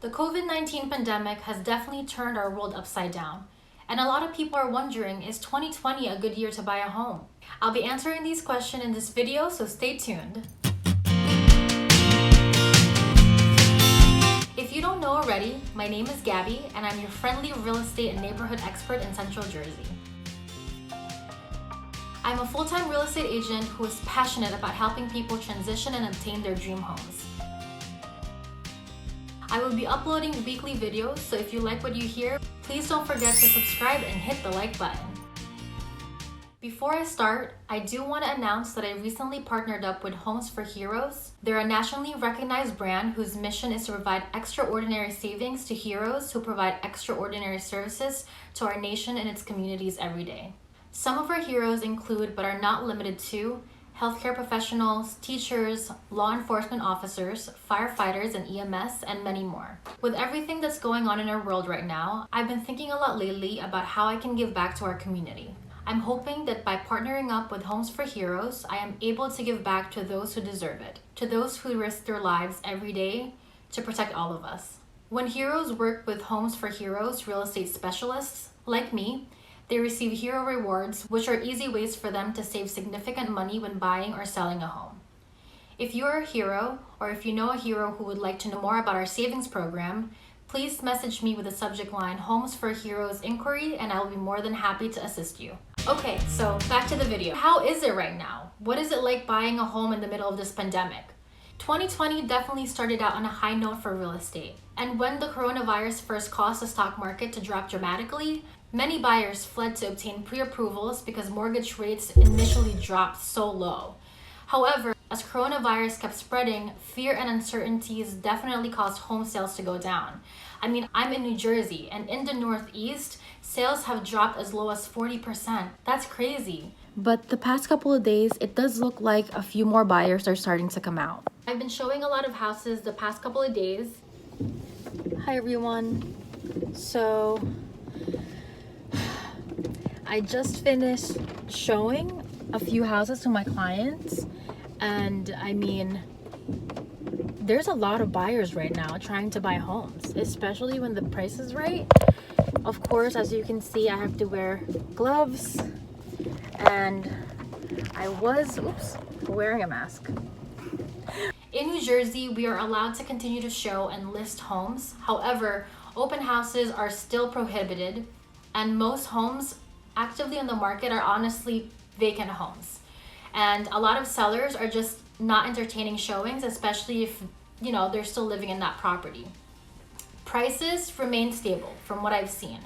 The COVID-19 pandemic has definitely turned our world upside down. And a lot of people are wondering, is 2020 a good year to buy a home? I'll be answering these questions in this video, so stay tuned. If you don't know already, my name is Gabby, and I'm your friendly real estate and neighborhood expert in Central Jersey. I'm a full-time real estate agent who is passionate about helping people transition and obtain their dream homes. I will be uploading weekly videos, so if you like what you hear, please don't forget to subscribe and hit the like button. Before I start, I do want to announce that I recently partnered up with Homes for Heroes. They're a nationally recognized brand whose mission is to provide extraordinary savings to heroes who provide extraordinary services to our nation and its communities every day. Some of our heroes include, but are not limited to, healthcare professionals, teachers, law enforcement officers, firefighters and EMS, and many more. With everything that's going on in our world right now, I've been thinking a lot lately about how I can give back to our community. I'm hoping that by partnering up with Homes for Heroes, I am able to give back to those who deserve it, to those who risk their lives every day to protect all of us. When heroes work with Homes for Heroes real estate specialists, like me, they receive hero rewards, which are easy ways for them to save significant money when buying or selling a home. If you are a hero, or if you know a hero who would like to know more about our savings program, please message me with the subject line Homes for Heroes Inquiry, and I will be more than happy to assist you. Okay, so back to the video. How is it right now? What is it like buying a home in the middle of this pandemic? 2020 definitely started out on a high note for real estate. And when the coronavirus first caused the stock market to drop dramatically, many buyers fled to obtain pre-approvals because mortgage rates initially dropped so low. However, as coronavirus kept spreading, fear and uncertainties definitely caused home sales to go down. I mean, I'm in New Jersey, and in the Northeast, sales have dropped as low as 40%. That's crazy. But the past couple of days, it does look like a few more buyers are starting to come out. I've been showing a lot of houses the past couple of days. Hi everyone. So, I just finished showing a few houses to my clients, and I mean, there's a lot of buyers right now trying to buy homes, especially when the price is right. Of course, as you can see, I have to wear gloves, and I was wearing a mask. In New Jersey, we are allowed to continue to show and list homes. However, open houses are still prohibited, and most homes actively on the market are honestly vacant homes. And a lot of sellers are just not entertaining showings, especially if, they're still living in that property. Prices remain stable from what I've seen.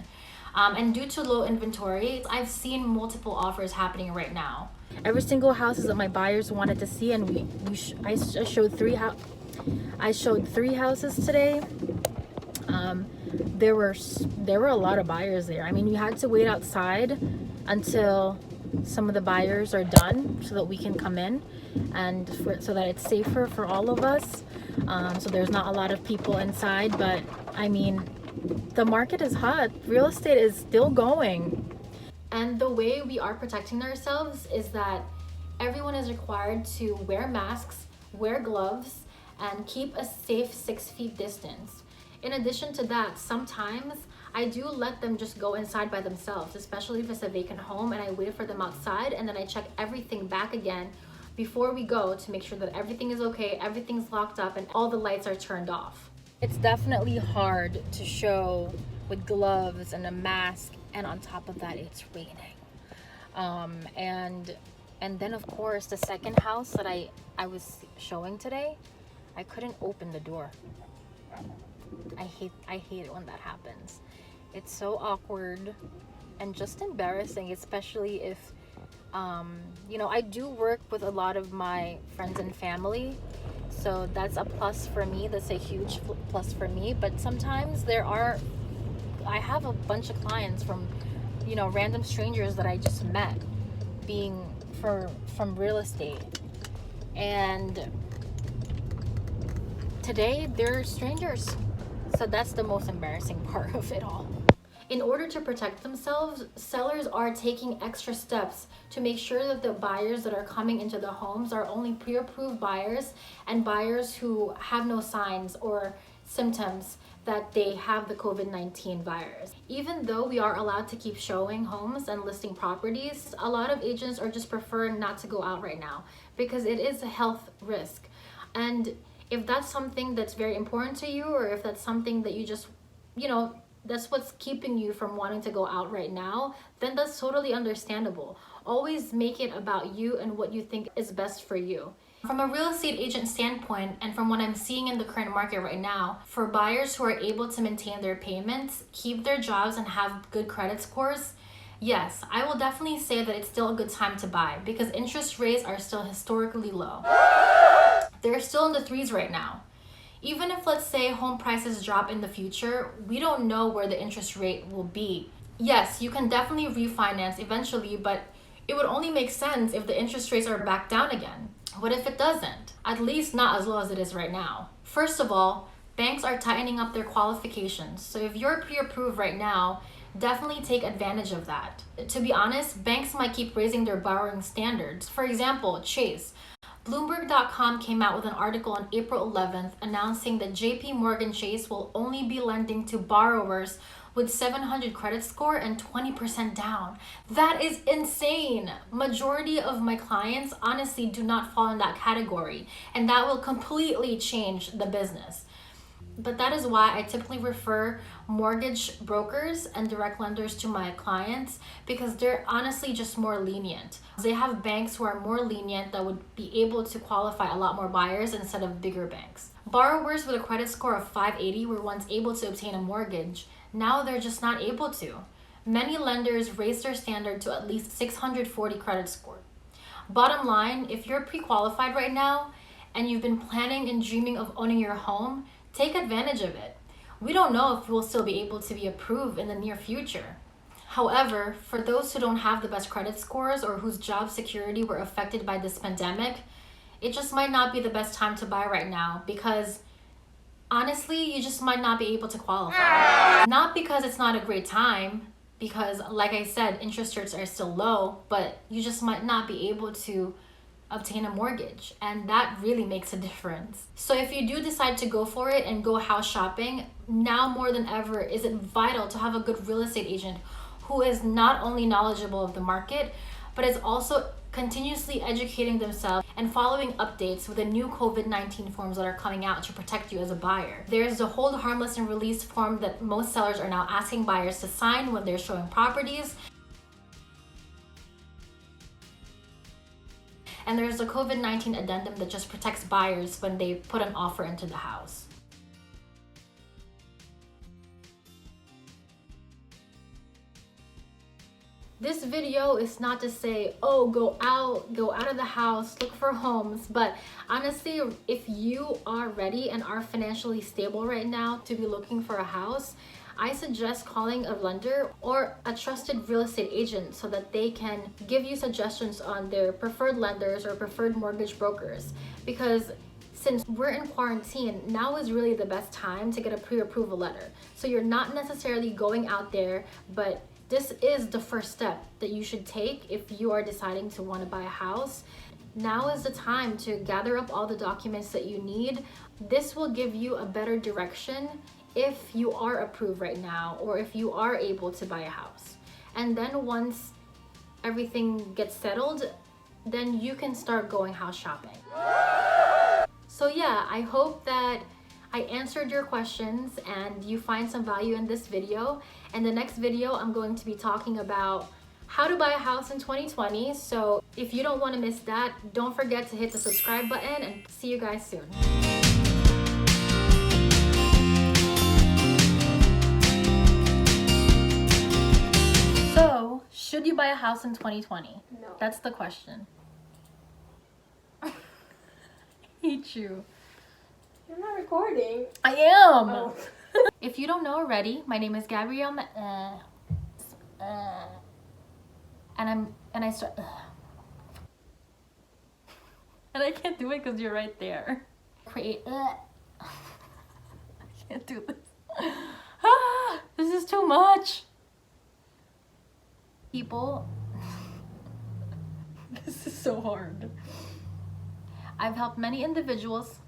And due to low inventory, I've seen multiple offers happening right now. Every single house that my buyers wanted to see, and I showed three houses today. There were a lot of buyers there. I mean, you had to wait outside until some of the buyers are done so that we can come in, and so that it's safer for all of us. So there's not a lot of people inside, but I mean, the market is hot. Real estate is still going. And the way we are protecting ourselves is that everyone is required to wear masks, wear gloves, and keep a safe 6 feet distance. In addition to that, sometimes I do let them just go inside by themselves, especially if it's a vacant home, and I wait for them outside, and then I check everything back again before we go to make sure that everything is okay, everything's locked up, and all the lights are turned off. It's definitely hard to show with gloves and a mask, and on top of that, it's raining. And then of course, the second house that I was showing today, I couldn't open the door. I hate it when that happens. It's so awkward and just embarrassing, especially if I do work with a lot of my friends and family, so that's a plus for me. That's a huge plus for me. But sometimes I have a bunch of clients from random strangers that I just met from real estate, and today they're strangers. So that's the most embarrassing part of it all. In order to protect themselves, sellers are taking extra steps to make sure that the buyers that are coming into the homes are only pre-approved buyers and buyers who have no signs or symptoms that they have the COVID-19 virus. Even though we are allowed to keep showing homes and listing properties, a lot of agents are just preferring not to go out right now because it is a health risk. And if that's something that's very important to you, or if that's something that you just, that's what's keeping you from wanting to go out right now, then that's totally understandable. Always make it about you and what you think is best for you. From a real estate agent standpoint, and from what I'm seeing in the current market right now, for buyers who are able to maintain their payments, keep their jobs, and have good credit scores, yes, I will definitely say that it's still a good time to buy because interest rates are still historically low. They're still in the threes right now. Even if, let's say, home prices drop in the future, we don't know where the interest rate will be. Yes, you can definitely refinance eventually, but it would only make sense if the interest rates are back down again. What if it doesn't? At least not as low as it is right now. First of all, banks are tightening up their qualifications. So if you're pre-approved right now, definitely take advantage of that. To be honest, banks might keep raising their borrowing standards. For example, Chase. Bloomberg.com came out with an article on April 11th announcing that JP Morgan Chase will only be lending to borrowers with 700 credit score and 20% down. That is insane. Majority of my clients honestly do not fall in that category, and that will completely change the business. But that is why I typically refer mortgage brokers and direct lenders to my clients, because they're honestly just more lenient. They have banks who are more lenient that would be able to qualify a lot more buyers instead of bigger banks. Borrowers with a credit score of 580 were once able to obtain a mortgage. Now they're just not able to. Many lenders raised their standard to at least 640 credit score. Bottom line, if you're pre-qualified right now and you've been planning and dreaming of owning your home, take advantage of it. We don't know if we'll still be able to be approved in the near future. However, for those who don't have the best credit scores or whose job security were affected by this pandemic, it just might not be the best time to buy right now because honestly, you just might not be able to qualify. Not because it's not a great time, because like I said, interest rates are still low, but you just might not be able to obtain a mortgage, and that really makes a difference. So if you do decide to go for it and go house shopping, now more than ever is it vital to have a good real estate agent who is not only knowledgeable of the market, but is also continuously educating themselves and following updates with the new COVID-19 forms that are coming out to protect you as a buyer. There's the hold harmless and release form that most sellers are now asking buyers to sign when they're showing properties. And there's the COVID-19 addendum that just protects buyers when they put an offer into the house. This video is not to say, oh, go out of the house, look for homes. But honestly, if you are ready and are financially stable right now to be looking for a house, I suggest calling a lender or a trusted real estate agent so that they can give you suggestions on their preferred lenders or preferred mortgage brokers. Because since we're in quarantine, now is really the best time to get a pre-approval letter. So you're not necessarily going out there, but this is the first step that you should take if you are deciding to want to buy a house. Now is the time to gather up all the documents that you need. This will give you a better direction if you are approved right now or if you are able to buy a house. And then once everything gets settled, then you can start going house shopping. So yeah, I hope that I answered your questions and you find some value in this video. And the next video, I'm going to be talking about how to buy a house in 2020. So if you don't want to miss that, don't forget to hit the subscribe button and see you guys soon. So, should you buy a house in 2020? No. That's the question. I hate you. You're not recording. I am. Oh. If you don't know already, my name is Gabrielle, and I start, and I can't do it because you're right there. Create. I can't do this. This is too much. People. This is so hard. I've helped many individuals.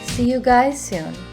See you guys soon.